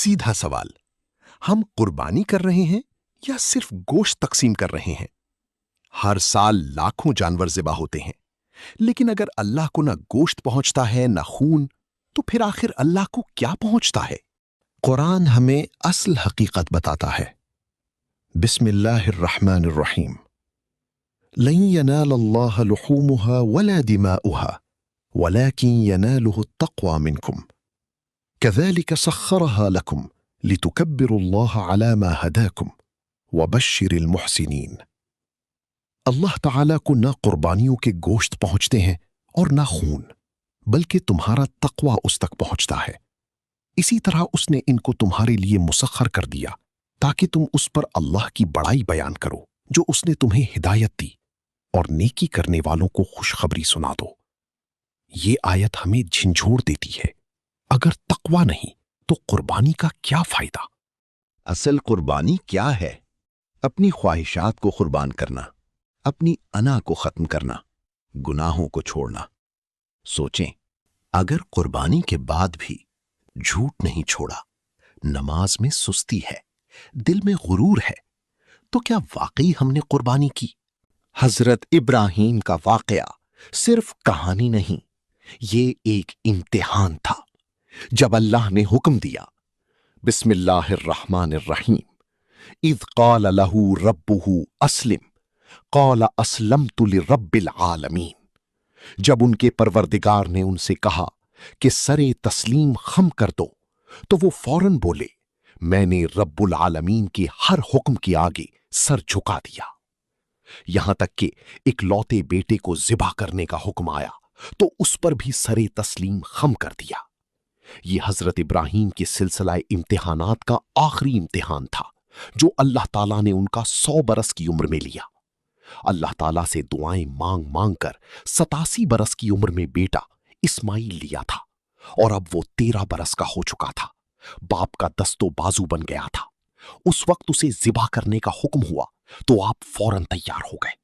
سیدھا سوال، ہم قربانی کر رہے ہیں یا صرف گوشت تقسیم کر رہے ہیں؟ ہر سال لاکھوں جانور ذبح ہوتے ہیں، لیکن اگر اللہ کو نہ گوشت پہنچتا ہے نہ خون، تو پھر آخر اللہ کو کیا پہنچتا ہے؟ قرآن ہمیں اصل حقیقت بتاتا ہے۔ بسم اللہ الرحمن الرحیم۔ لن ينال الله لحومها ولا دماؤها ولكن يناله التقوى منكم كذلك سخرها لكم لتكبروا الله على ما هداكم وبشر المحسنين۔ اللہ تعالیٰ کو نہ قربانیوں کے گوشت پہنچتے ہیں اور نہ خون، بلکہ تمہارا تقوی اس تک پہنچتا ہے۔ اسی طرح اس نے ان کو تمہارے لیے مسخر کر دیا تاکہ تم اس پر اللہ کی بڑائی بیان کرو جو اس نے تمہیں ہدایت دی، اور نیکی کرنے والوں کو خوشخبری سنا دو۔ یہ آیت ہمیں جھنجھوڑ دیتی ہے، اگر تقوی نہیں تو قربانی کا کیا فائدہ؟ اصل قربانی کیا ہے؟ اپنی خواہشات کو قربان کرنا، اپنی انا کو ختم کرنا، گناہوں کو چھوڑنا۔ سوچیں، اگر قربانی کے بعد بھی جھوٹ نہیں چھوڑا، نماز میں سستی ہے، دل میں غرور ہے، تو کیا واقعی ہم نے قربانی کی؟ حضرت ابراہیم کا واقعہ صرف کہانی نہیں، یہ ایک امتحان تھا۔ جب اللہ نے حکم دیا، بسم اللہ الرحمن الرحیم، اذ قال له ربه اسلم قال اسلمت لرب العالمین، جب ان کے پروردگار نے ان سے کہا کہ سر تسلیم خم کر دو، تو وہ فوراً بولے، میں نے رب العالمین کے ہر حکم کے آگے سر جھکا دیا۔ یہاں تک کہ اکلوتے بیٹے کو ذبح کرنے کا حکم آیا تو اس پر بھی سر تسلیم خم کر دیا۔ یہ حضرت ابراہیم کے سلسلہ امتحانات کا آخری امتحان تھا جو اللہ تعالیٰ نے ان کا 100 برس کی عمر میں لیا۔ اللہ تعالیٰ سے دعائیں مانگ مانگ کر 87 برس کی عمر میں بیٹا اسماعیل لیا تھا، اور اب وہ 13 برس کا ہو چکا تھا۔ باپ کا دست و بازو بن گیا تھا۔ اس وقت اسے ذبح کرنے کا حکم ہوا تو آپ فوراً تیار ہو گئے۔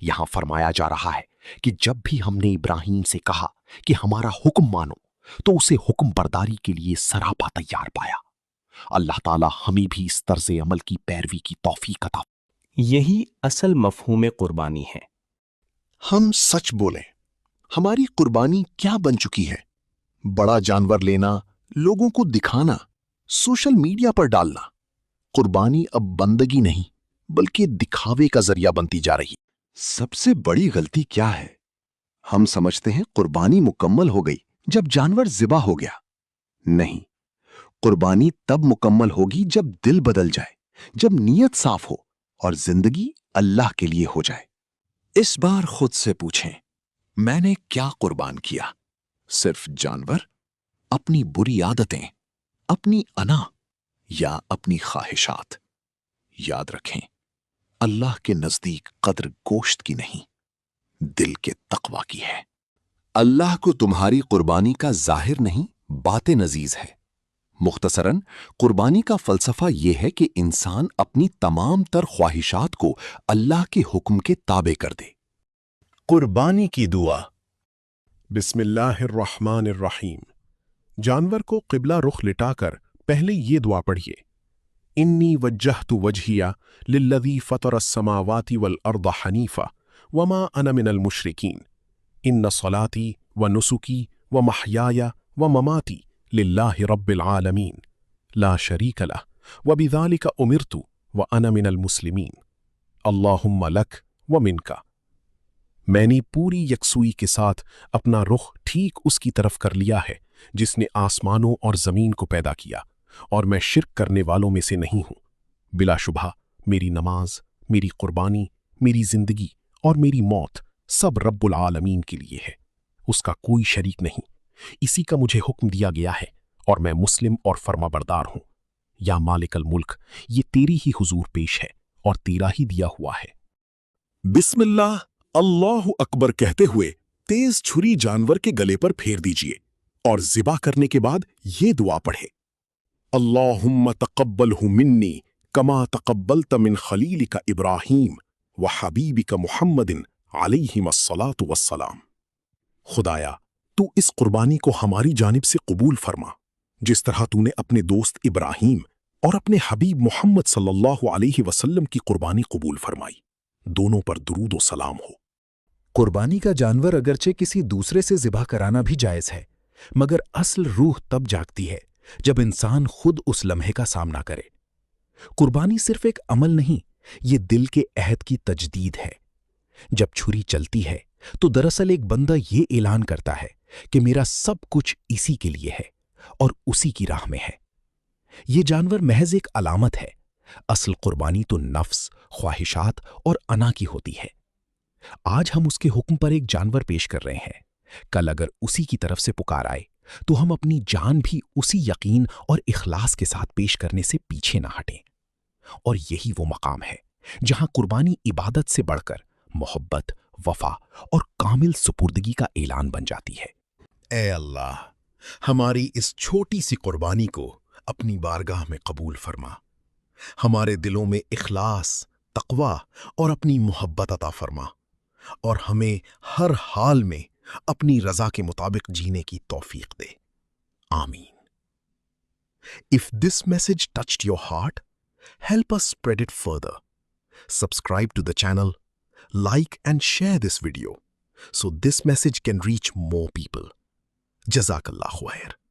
یہاں فرمایا جا رہا ہے کہ جب بھی ہم نے ابراہیم سے کہا کہ ہمارا حکم مانو، تو اسے حکم برداری کے لیے سراپا تیار پایا۔ اللہ تعالیٰ ہمیں بھی اس طرز عمل کی پیروی کی توفیق عطا۔ یہی اصل مفہوم قربانی ہے۔ ہم سچ بولیں، ہماری قربانی کیا بن چکی ہے؟ بڑا جانور لینا، لوگوں کو دکھانا، سوشل میڈیا پر ڈالنا۔ قربانی اب بندگی نہیں بلکہ دکھاوے کا ذریعہ بنتی جا رہی۔ سب سے بڑی غلطی کیا ہے؟ ہم سمجھتے ہیں قربانی مکمل ہو گئی جب جانور ذبح ہو گیا۔ نہیں، قربانی تب مکمل ہوگی جب دل بدل جائے، جب نیت صاف ہو اور زندگی اللہ کے لیے ہو جائے۔ اس بار خود سے پوچھیں، میں نے کیا قربان کیا؟ صرف جانور، اپنی بری عادتیں، اپنی انا، یا اپنی خواہشات؟ یاد رکھیں، اللہ کے نزدیک قدر گوشت کی نہیں، دل کے تقوی کی ہے۔ اللہ کو تمہاری قربانی کا ظاہر نہیں، باطن عزیز ہے۔ مختصراً، قربانی کا فلسفہ یہ ہے کہ انسان اپنی تمام تر خواہشات کو اللہ کے حکم کے تابع کر دے۔ قربانی کی دعا۔ بسم اللہ الرحمن الرحیم۔ جانور کو قبلہ رخ لٹا کر پہلے یہ دعا پڑھیے، انی وجہت وجہی للذی فطر السماوات والارض حنیفا وما انا من المشرکین، ان صلاتی ونسکی ومحیای ومماتی للہ رب العالمین لا شریک لہ وبذالک امرت وانا من المسلمین اللہم لک ومنک۔ میں نے پوری یکسوئی کے ساتھ اپنا رخ ٹھیک اس کی طرف کر لیا ہے جس نے آسمانوں اور زمین کو پیدا کیا، اور میں شرک کرنے والوں میں سے نہیں ہوں۔ بلا شبہ میری نماز، میری قربانی، میری زندگی اور میری موت سب رب العالمین کے لیے ہے، اس کا کوئی شریک نہیں۔ اسی کا مجھے حکم دیا گیا ہے اور میں مسلم اور فرما بردار ہوں۔ یا مالک الملک، یہ تیری ہی حضور پیش ہے اور تیرا ہی دیا ہوا ہے۔ بسم اللہ، اللہ اکبر کہتے ہوئے تیز چھری جانور کے گلے پر پھیر دیجئے اور ذبح کرنے کے بعد یہ دعا پڑھے، اللہم تقبلہ منی کما تقبلت من خلیلک ابراہیم وحبیبک محمد علیہم الصلاۃ والسلام۔ خدایا، تو اس قربانی کو ہماری جانب سے قبول فرما، جس طرح تو نے اپنے دوست ابراہیم اور اپنے حبیب محمد صلی اللہ علیہ وسلم کی قربانی قبول فرمائی، دونوں پر درود و سلام ہو۔ قربانی کا جانور اگرچہ کسی دوسرے سے ذبح کرانا بھی جائز ہے، مگر اصل روح تب جاگتی ہے جب انسان خود اس لمحے کا سامنا کرے۔ قربانی صرف ایک عمل نہیں، یہ دل کے عہد کی تجدید ہے۔ جب چھری چلتی ہے تو دراصل ایک بندہ یہ اعلان کرتا ہے کہ میرا سب کچھ اسی کے لیے ہے اور اسی کی راہ میں ہے۔ یہ جانور محض ایک علامت ہے، اصل قربانی تو نفس، خواہشات اور انا کی ہوتی ہے۔ آج ہم اس کے حکم پر ایک جانور پیش کر رہے ہیں، کل اگر اسی کی طرف سے پکار آئے تو ہم اپنی جان بھی اسی یقین اور اخلاص کے ساتھ پیش کرنے سے پیچھے نہ ہٹیں۔ اور یہی وہ مقام ہے جہاں قربانی عبادت سے بڑھ کر محبت، وفا اور کامل سپردگی کا اعلان بن جاتی ہے۔ اے اللہ، ہماری اس چھوٹی سی قربانی کو اپنی بارگاہ میں قبول فرما، ہمارے دلوں میں اخلاص، تقوی اور اپنی محبت عطا فرما، اور ہمیں ہر حال میں اپنی رضا کے مطابق جینے کی توفیق دے، آمین۔ If this message touched your heart, help us spread it further. Subscribe to the channel, like and share this video so this message can reach more people. Jazakallah khair.